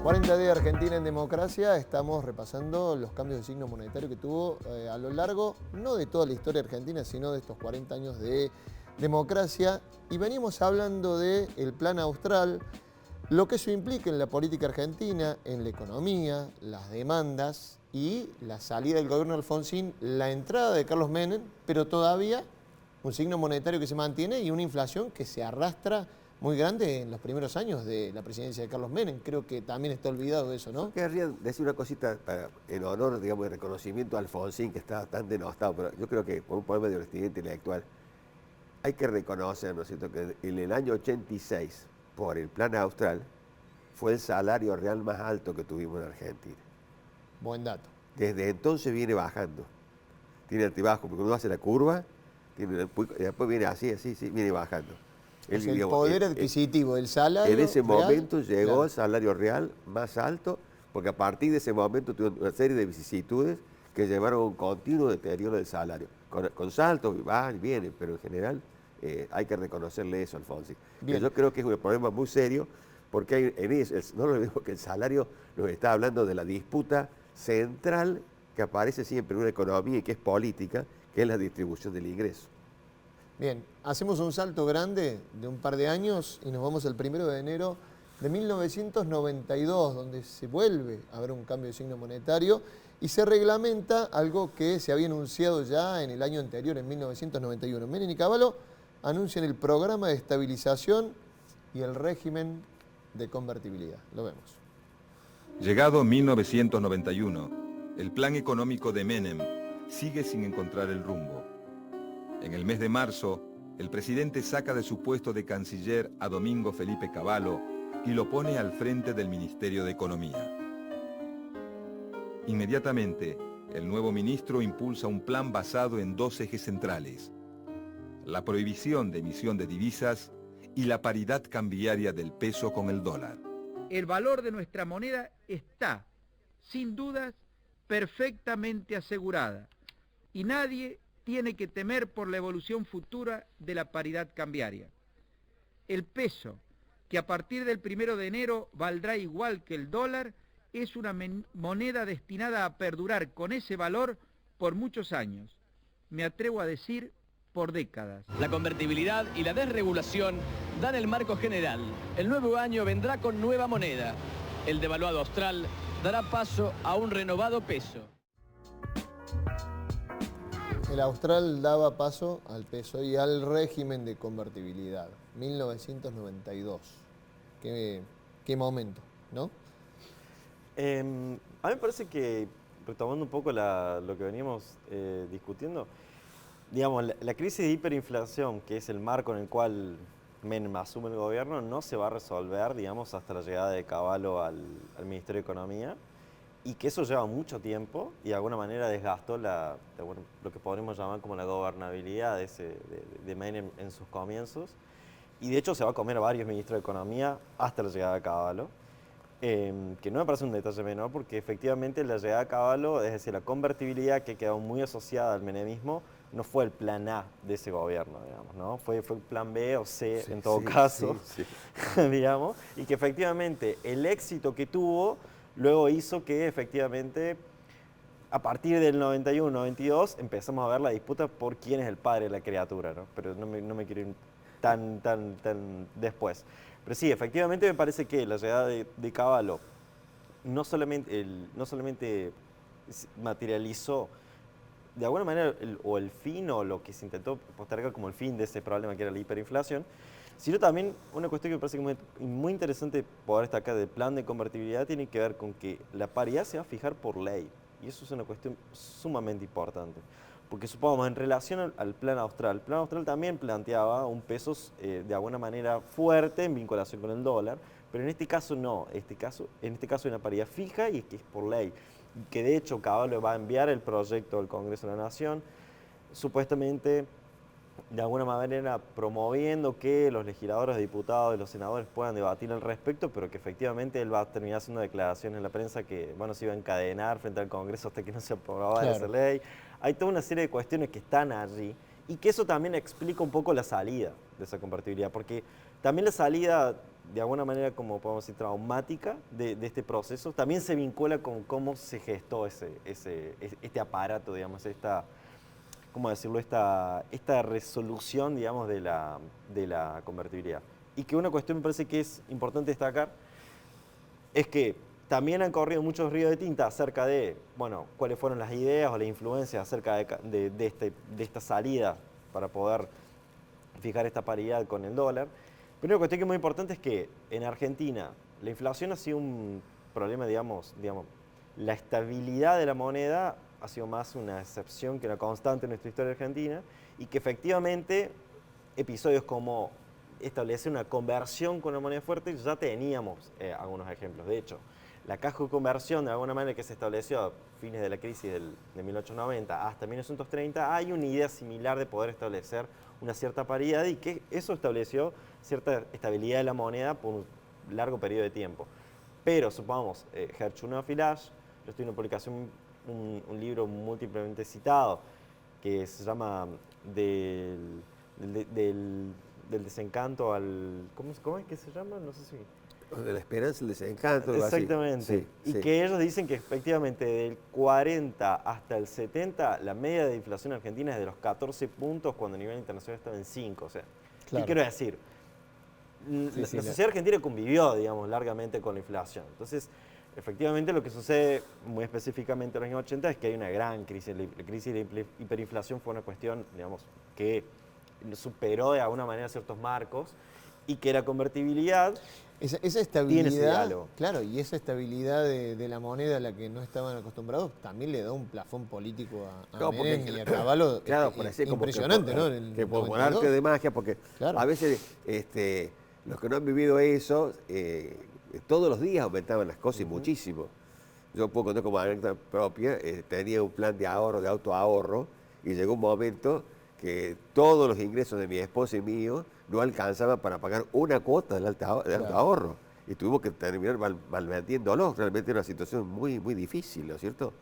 40 días de Argentina en democracia, estamos repasando los cambios de signo monetario que tuvo a lo largo, no de toda la historia argentina, sino de estos 40 años de democracia. Y venimos hablando del Plan Austral, lo que eso implica en la política argentina, en la economía, las demandas y la salida del gobierno de Alfonsín, la entrada de Carlos Menem, pero todavía un signo monetario que se mantiene y una inflación que se arrastra muy grande en los primeros años de la presidencia de Carlos Menem. Creo que también está olvidado eso, ¿no? Querría decir una cosita en honor, digamos, de reconocimiento a Alfonsín, que está tan denostado, pero yo creo que por un problema de honestidad intelectual hay que reconocer, ¿no es cierto?, que en el año 86, por el Plan Austral, fue el salario real más alto que tuvimos en Argentina. Buen dato. Desde entonces viene bajando. Tiene altibajo, porque uno hace la curva, y después viene así, viene bajando. El poder adquisitivo, el salario en ese real, momento llegó claro, el salario real más alto, porque a partir de ese momento tuvo una serie de vicisitudes que llevaron a un continuo deterioro del salario. Con saltos, van y vienen, pero en general hay que reconocerle eso a Alfonsín. Yo creo que es un problema muy serio, porque no lo mismo que el salario, nos está hablando de la disputa central que aparece siempre en una economía y que es política, que es la distribución del ingreso. Bien, hacemos un salto grande de un par de años y nos vamos al 1 de enero de 1992, donde se vuelve a ver un cambio de signo monetario y se reglamenta algo que se había anunciado ya en el año anterior, en 1991. Menem y Cavallo anuncian el programa de estabilización y el régimen de convertibilidad. Lo vemos. Llegado 1991, el plan económico de Menem sigue sin encontrar el rumbo. En el mes de marzo, el presidente saca de su puesto de canciller a Domingo Felipe Cavallo y lo pone al frente del Ministerio de Economía. Inmediatamente, el nuevo ministro impulsa un plan basado en dos ejes centrales: la prohibición de emisión de divisas y la paridad cambiaria del peso con el dólar. El valor de nuestra moneda está, sin dudas, perfectamente asegurada y nadie tiene que temer por la evolución futura de la paridad cambiaria. El peso, que a partir del 1 de enero valdrá igual que el dólar, es una moneda destinada a perdurar con ese valor por muchos años. Me atrevo a decir, por décadas. La convertibilidad y la desregulación dan el marco general. El nuevo año vendrá con nueva moneda. El devaluado austral dará paso a un renovado peso. El austral daba paso al peso y al régimen de convertibilidad. 1992. Qué momento, ¿no? A mí me parece que, retomando un poco lo que veníamos discutiendo, digamos, la crisis de hiperinflación, que es el marco en el cual Menem asume el gobierno, no se va a resolver, digamos, hasta la llegada de Cavallo al Ministerio de Economía, y que eso lleva mucho tiempo y de alguna manera desgastó lo que podríamos llamar como la gobernabilidad de Menem en sus comienzos. Y de hecho se va a comer a varios ministros de Economía hasta la llegada de Cavallo, que no me parece un detalle menor, porque efectivamente la llegada de Cavallo, es decir, la convertibilidad que quedó muy asociada al menemismo, no fue el plan A de ese gobierno, digamos, ¿no? Fue el plan B o C, en todo caso, digamos, y que efectivamente el éxito que tuvo luego hizo que efectivamente a partir del 91-92 empezamos a ver la disputa por quién es el padre de la criatura, ¿no? Pero no me quiero ir tan después. Pero sí, efectivamente me parece que la llegada de Cavallo no solamente materializó de alguna manera el fin o lo que se intentó postergar como el fin de ese problema que era la hiperinflación, sino también una cuestión que me parece muy interesante poder destacar del plan de convertibilidad tiene que ver con que la paridad se va a fijar por ley. Y eso es una cuestión sumamente importante. Porque supongamos, en relación al plan austral, el plan austral también planteaba un peso de alguna manera fuerte en vinculación con el dólar, pero en este caso no. En este caso hay una paridad fija y que es por ley. Que de hecho Cavallo va a enviar el proyecto al Congreso de la Nación, supuestamente de alguna manera promoviendo que los legisladores, diputados y los senadores puedan debatir al respecto, pero que efectivamente él va a terminar haciendo declaraciones en la prensa que se iba a encadenar frente al Congreso hasta que no se aprobara esa ley. Hay toda una serie de cuestiones que están allí y que eso también explica un poco la salida de esa convertibilidad, porque también la salida de alguna manera, como podemos decir, traumática de este proceso, también se vincula con cómo se gestó este aparato, digamos, ¿cómo decirlo? Esta resolución, digamos, de la convertibilidad. Y que una cuestión me parece que es importante destacar es que también han corrido muchos ríos de tinta acerca de, bueno, cuáles fueron las ideas o las influencias acerca de esta salida para poder fijar esta paridad con el dólar. Pero una cuestión que es muy importante es que en Argentina la inflación ha sido un problema, digamos, la estabilidad de la moneda ha sido más una excepción que una constante en nuestra historia argentina, y que efectivamente episodios como establecer una conversión con la moneda fuerte ya teníamos algunos ejemplos. De hecho, la caja de conversión, de alguna manera, que se estableció a fines de la crisis de 1890 hasta 1930, hay una idea similar de poder establecer una cierta paridad, y que eso estableció cierta estabilidad de la moneda por un largo periodo de tiempo. Pero, supongamos, Herchunov y Lasch, yo estoy en una publicación, un libro múltiplemente citado, que se llama del desencanto al... ¿Cómo es que se llama? No sé si... De la esperanza, el desencanto. Exactamente. Sí, y que ellos dicen que efectivamente del 40 hasta el 70 la media de inflación argentina es de los 14 puntos, cuando a nivel internacional estaba en 5. O sea, Claro. ¿qué quiero decir? La sociedad argentina convivió, digamos, largamente con la inflación. Entonces, efectivamente lo que sucede muy específicamente en los años 80 es que hay una gran crisis. La crisis de hiperinflación fue una cuestión, digamos, que superó de alguna manera ciertos marcos, y que la convertibilidad Esa tiene ese estabilidad, diálogo. claro, y esa estabilidad de la moneda a la que no estaban acostumbrados también le da un plafón político a Claro, porque- Menem y a Cavallo Claro, parecía como impresionante, que ¿no? por, En el que por 92. arte de magia, porque Claro. a veces los que no han vivido eso, todos los días aumentaban las cosas y muchísimo. Yo puedo contar como anécdota propia, tenía un plan de ahorro, de autoahorro, y llegó un momento que todos los ingresos de mi esposa y mío no alcanzaban para pagar una cuota del autoahorro. Y tuvimos que terminar malvendiéndolo. Realmente era una situación muy, muy difícil, ¿no es cierto?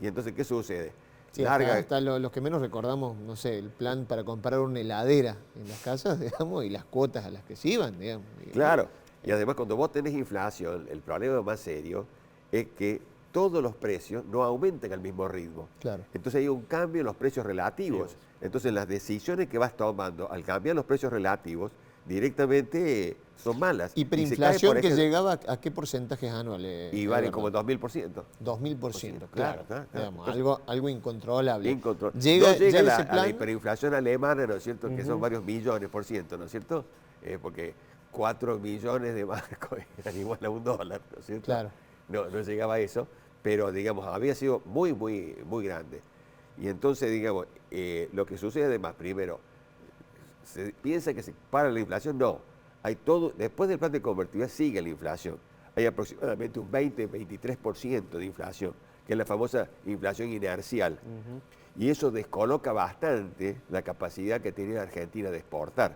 Y entonces, ¿qué sucede? Sí, hasta los que menos recordamos, no sé, el plan para comprar una heladera en las casas, digamos, y las cuotas a las que se iban, digamos. Claro, y además cuando vos tenés inflación, el problema más serio es que todos los precios no aumentan al mismo ritmo. Claro. Entonces hay un cambio en los precios relativos. Entonces las decisiones que vas tomando al cambiar los precios relativos directamente son malas. Hiperinflación por que ejemplo, llegaba a qué porcentajes anuales. y vale Eduardo? como 2000%. 2000%, Claro, claro. claro. Digamos, Entonces, algo incontrolable. no Llega llega a ese la plan. hiperinflación alemana, ¿no es cierto? Que son varios millones por ciento, ¿no es cierto? Porque 4 millones de marcos eran igual a $1, ¿no es cierto? Claro. No llegaba a eso, pero digamos, había sido muy, muy, muy grande. Y entonces, digamos, lo que sucede además, primero, se piensa que se para la inflación, no. Hay todo, después del plan de convertibilidad sigue la inflación. Hay aproximadamente un 20-23% de inflación, que es la famosa inflación inercial. Y eso descoloca bastante la capacidad que tenía la Argentina de exportar.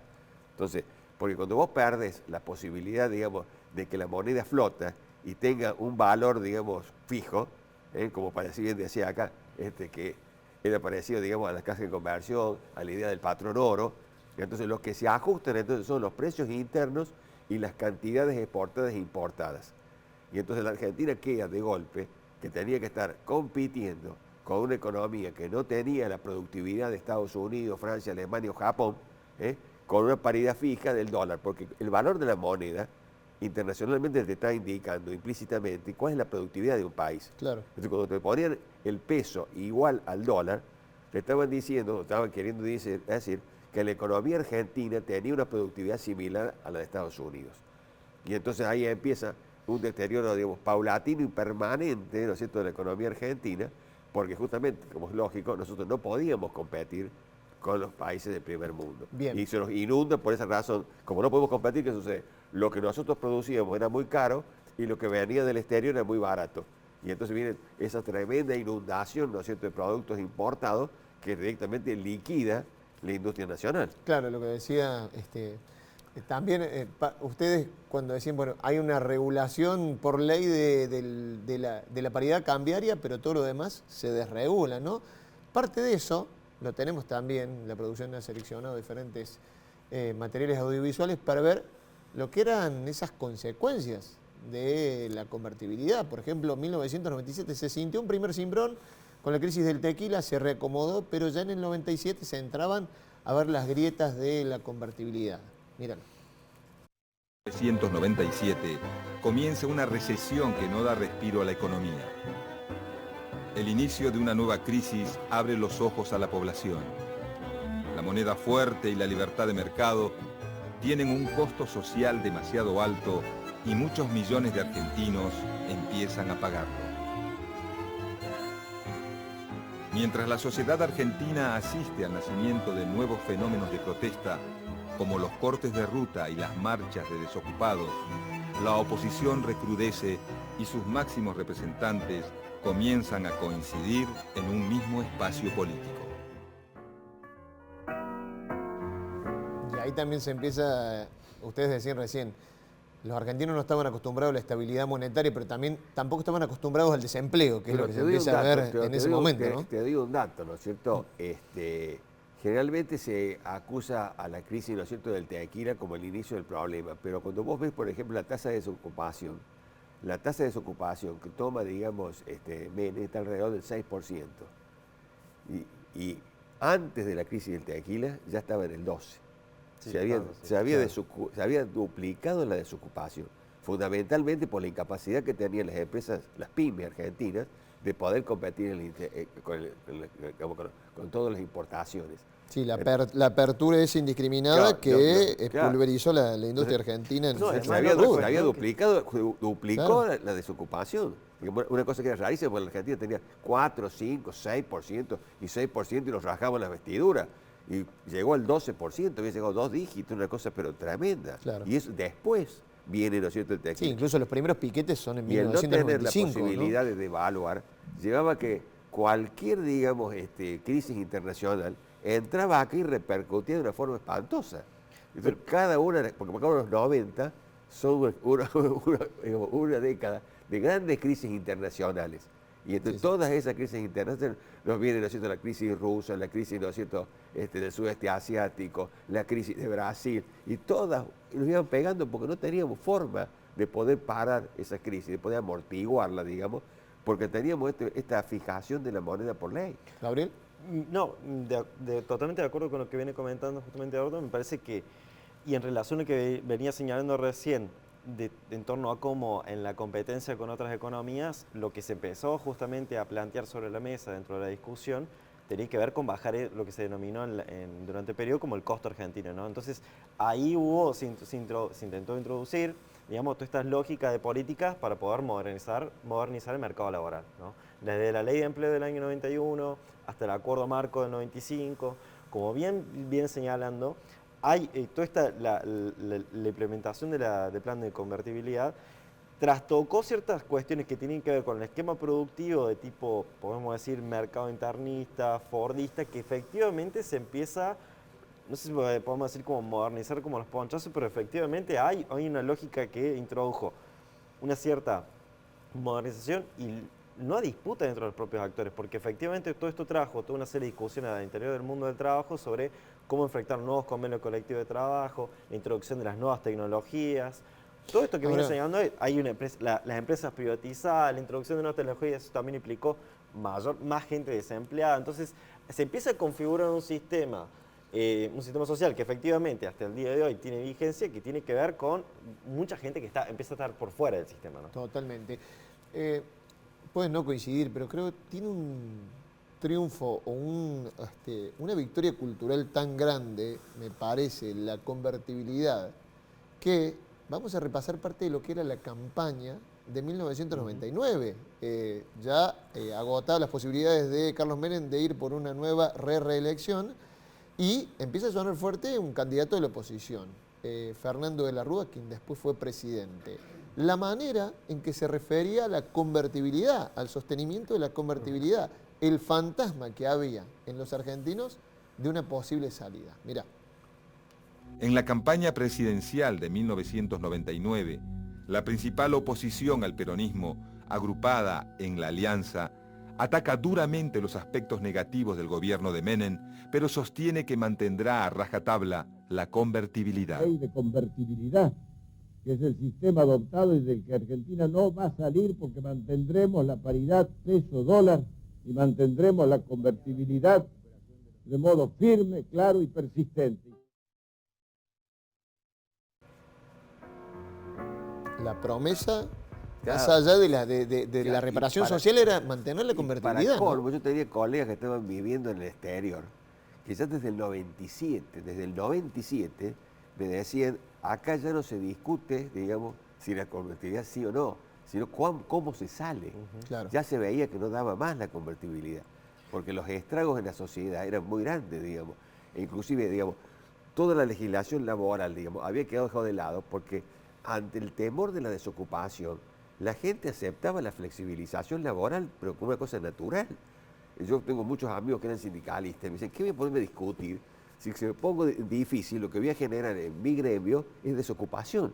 Entonces, porque cuando vos perdes la posibilidad, digamos, de que la moneda flota y tenga un valor, digamos, fijo, como bien decía acá, que era parecido, digamos, a las casas de conversión, a la idea del patrón oro. Entonces, lo que se ajustan entonces son los precios internos y las cantidades exportadas e importadas. Y entonces la Argentina queda de golpe que tenía que estar compitiendo con una economía que no tenía la productividad de Estados Unidos, Francia, Alemania o Japón, con una paridad fija del dólar, porque el valor de la moneda internacionalmente te está indicando implícitamente cuál es la productividad de un país. Claro. Entonces, cuando te ponían el peso igual al dólar, te estaban queriendo decir que la economía argentina tenía una productividad similar a la de Estados Unidos. Y entonces ahí empieza un deterioro, digamos, paulatino y permanente, ¿no es cierto?, de la economía argentina, porque justamente, como es lógico, nosotros no podíamos competir con los países del primer mundo. Bien. Y se nos inunda por esa razón. Como no podemos competir, ¿qué sucede? Lo que nosotros producíamos era muy caro y lo que venía del exterior era muy barato. Y entonces viene esa tremenda inundación, ¿no es cierto?, de productos importados que directamente liquida la industria nacional. Claro, lo que decía, también ustedes cuando decían, bueno, hay una regulación por ley de la paridad cambiaria, pero todo lo demás se desregula, ¿no? Parte de eso lo tenemos también, la producción ha seleccionado diferentes materiales audiovisuales para ver lo que eran esas consecuencias de la convertibilidad. Por ejemplo, en 1997 se sintió un primer cimbrón con la crisis del tequila, se reacomodó, pero ya en el 97 se entraban a ver las grietas de la convertibilidad. Míralo. En 1997 comienza una recesión que no da respiro a la economía. El inicio de una nueva crisis abre los ojos a la población. La moneda fuerte y la libertad de mercado tienen un costo social demasiado alto y muchos millones de argentinos empiezan a pagarlo. Mientras la sociedad argentina asiste al nacimiento de nuevos fenómenos de protesta, como los cortes de ruta y las marchas de desocupados, la oposición recrudece y sus máximos representantes comienzan a coincidir en un mismo espacio político. Y ahí también se empieza, ustedes decían recién, los argentinos no estaban acostumbrados a la estabilidad monetaria, pero tampoco estaban acostumbrados al desempleo, que es lo que se empieza a ver en ese momento, ¿no? Te digo un dato, ¿no es cierto? Generalmente se acusa a la crisis, ¿no es cierto?, del tequila como el inicio del problema, pero cuando vos ves, por ejemplo, la tasa de desocupación que toma, digamos, Menem está alrededor del 6%. Y antes de la crisis del tequila ya estaba en el 12%. Sí, se había duplicado la desocupación, fundamentalmente por la incapacidad que tenían las empresas, las pymes argentinas, de poder competir con todas las importaciones. Sí, la apertura es indiscriminada que pulverizó la industria argentina. Se había duplicó la desocupación. Una cosa que era rarísima, porque la Argentina tenía 4, 5, 6% y 6% y los rajaban las vestiduras. Y llegó al 12%, había llegado 2 dígitos, una cosa pero tremenda. Claro. Y eso después viene, ¿no es cierto?, el tequila. Sí, incluso los primeros piquetes son en y 1995. el no tener la posibilidad de devaluar llevaba a que cualquier, digamos, crisis internacional entraba aquí y repercutía de una forma espantosa. Entonces, cada una, porque por ejemplo los 90 son una década de grandes crisis internacionales. Y entre todas esas crisis internacionales nos viene, ¿no es cierto?, la crisis rusa, la crisis, ¿no es cierto?, del sudeste asiático, la crisis de Brasil, y todas nos iban pegando porque no teníamos forma de poder parar esa crisis, de poder amortiguarla, digamos, porque teníamos esta fijación de la moneda por ley. ¿Gabriel? No, totalmente de acuerdo con lo que viene comentando justamente ahora. Me parece que, y en relación a lo que venía señalando recién, en torno a cómo en la competencia con otras economías, lo que se empezó justamente a plantear sobre la mesa dentro de la discusión, tenía que ver con bajar lo que se denominó durante el periodo como el costo argentino, ¿no? Entonces, ahí se intentó introducir, digamos, todas estas lógicas de políticas para poder modernizar el mercado laboral, ¿no? Desde la ley de empleo del año 91 hasta el acuerdo marco del 95, como bien señalando, hay toda la implementación del plan de convertibilidad trastocó ciertas cuestiones que tienen que ver con el esquema productivo de tipo, podemos decir, mercado internista, fordista, que efectivamente se empieza, no sé si podemos decir como modernizar como los ponchazos, pero efectivamente hay una lógica que introdujo una cierta modernización y no disputa dentro de los propios actores, porque efectivamente todo esto trajo toda una serie de discusiones al interior del mundo del trabajo sobre cómo enfrentar nuevos convenios colectivos de trabajo, la introducción de las nuevas tecnologías. Todo esto que viene enseñando, hay una empresa, las empresas privatizadas, la introducción de nuevas tecnologías, eso también implicó más gente desempleada. Entonces, se empieza a configurar un sistema social que efectivamente hasta el día de hoy tiene vigencia, que tiene que ver con mucha gente que empieza a estar por fuera del sistema, ¿no? Totalmente. Pueden no coincidir, pero creo que tiene un triunfo o una victoria cultural tan grande, me parece, la convertibilidad, que vamos a repasar parte de lo que era la campaña de 1999. Ya agotadas las posibilidades de Carlos Menem de ir por una nueva reelección y empieza a sonar fuerte un candidato de la oposición, Fernando de la Rúa, quien después fue presidente. La manera en que se refería a la convertibilidad, al sostenimiento de la convertibilidad, el fantasma que había en los argentinos de una posible salida. Mirá. En la campaña presidencial de 1999, la principal oposición al peronismo, agrupada en la Alianza, ataca duramente los aspectos negativos del gobierno de Menem, pero sostiene que mantendrá a rajatabla la convertibilidad. Ley de convertibilidad que es el sistema adoptado y del que Argentina no va a salir porque mantendremos la paridad peso-dólar y mantendremos la convertibilidad de modo firme, claro y persistente. La promesa, Claro. más allá de la Claro, reparación y para- social, era mantener la Y convertibilidad, para colmo, ¿no? yo tenía colegas que estaban viviendo en el exterior, que ya desde el 97, me decían, acá ya no se discute, digamos, si la convertibilidad sí o no, sino cómo se sale. Claro. Ya se veía que no daba más la convertibilidad, porque los estragos en la sociedad eran muy grandes, digamos, e inclusive, digamos, toda la legislación laboral, digamos, había quedado dejado de lado, porque ante el temor de la desocupación, la gente aceptaba la flexibilización laboral, pero como una cosa natural. Yo tengo muchos amigos que eran sindicalistas, me dicen, ¿qué voy a ponerme a discutir? Si se me pongo difícil, lo que voy a generar en mi gremio es desocupación.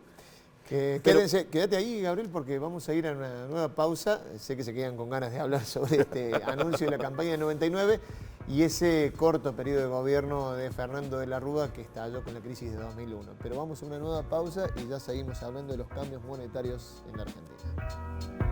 Quédate ahí, Gabriel, porque vamos a ir a una nueva pausa. Sé que se quedan con ganas de hablar sobre este anuncio de la campaña de 99 y ese corto periodo de gobierno de Fernando de la Rúa que estalló con la crisis de 2001. Pero vamos a una nueva pausa y ya seguimos hablando de los cambios monetarios en la Argentina.